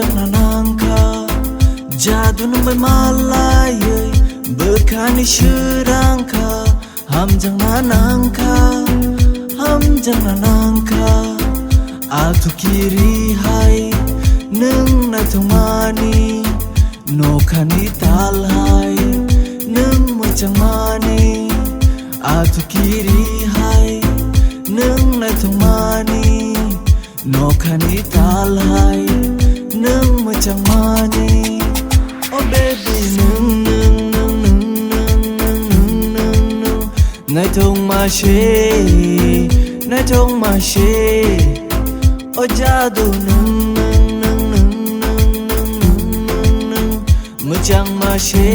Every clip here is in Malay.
hamjangna nangka jadu numbai malai bekani shurangka hamjangna nangka atu kiri hai nung na thongmani nokhani tal hai nung mojang mani atu kiri hai nung na thongmani nokhani tal hai nung mojang mani oh baby nung nai thong ma she oh jadu nung mojang ma she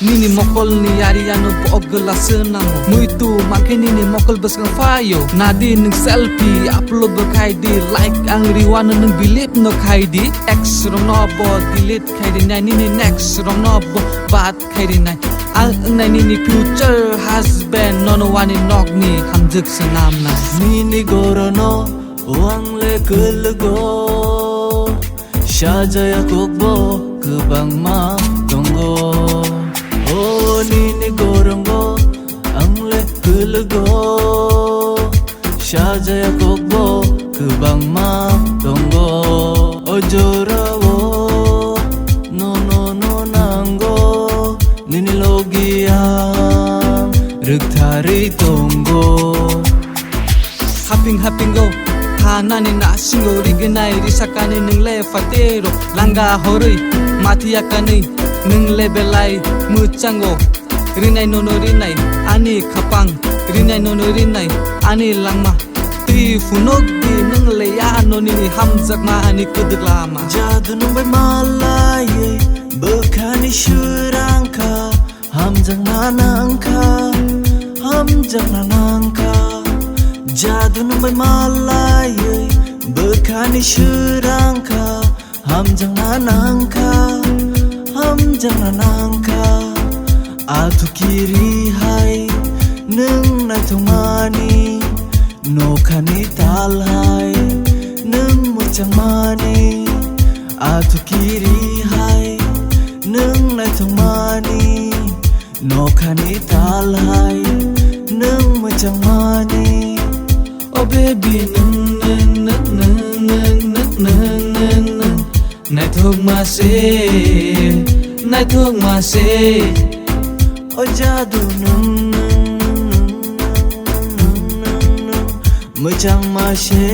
Nini mokol ni yari anu po ogla senamo Muito makin nini mokol beskan fayo Nadi ning selfie upload bekai di like ang riwana nung bilip no kai di Ex rong nobo delete kai di nai nini next rong nobo bat kai di nai Ang nai nini future husband nono wani nok ni hamjuk senam na Nini gorono uang le kelego Shajaya kokbo kebang ma tonggo Oh nini gorongo angle kulgo Shajaya kokbo kebang ma tonggo Ojorawo no nango nini logia rukthari tonggo Happing go Hanani na singo rigenai risakani ning le fatero Langa horoi matiyakani ning le belai muchango Rinai nono rinai ani kapang Rinai nono rinai ani langma Tri funog di ning le ya no nini hamzak ma ani kudik lama Jadu numbai malai bekani shurangka hamjang nanangka Jadu numbai malai bekani shurangka hamjang nanangka atu kiri hai nung na thongmani nokhani tal hai nung mojang mani atu kiri hai nung na thongmani nokhani tal hai nung mojang mani oh baby nung Nai thong ma se oh jadu nung mojang ma she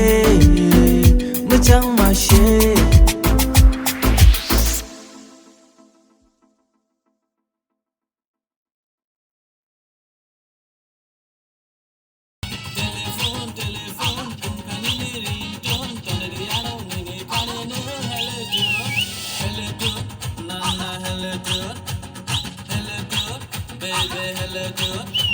Baby, hello, good.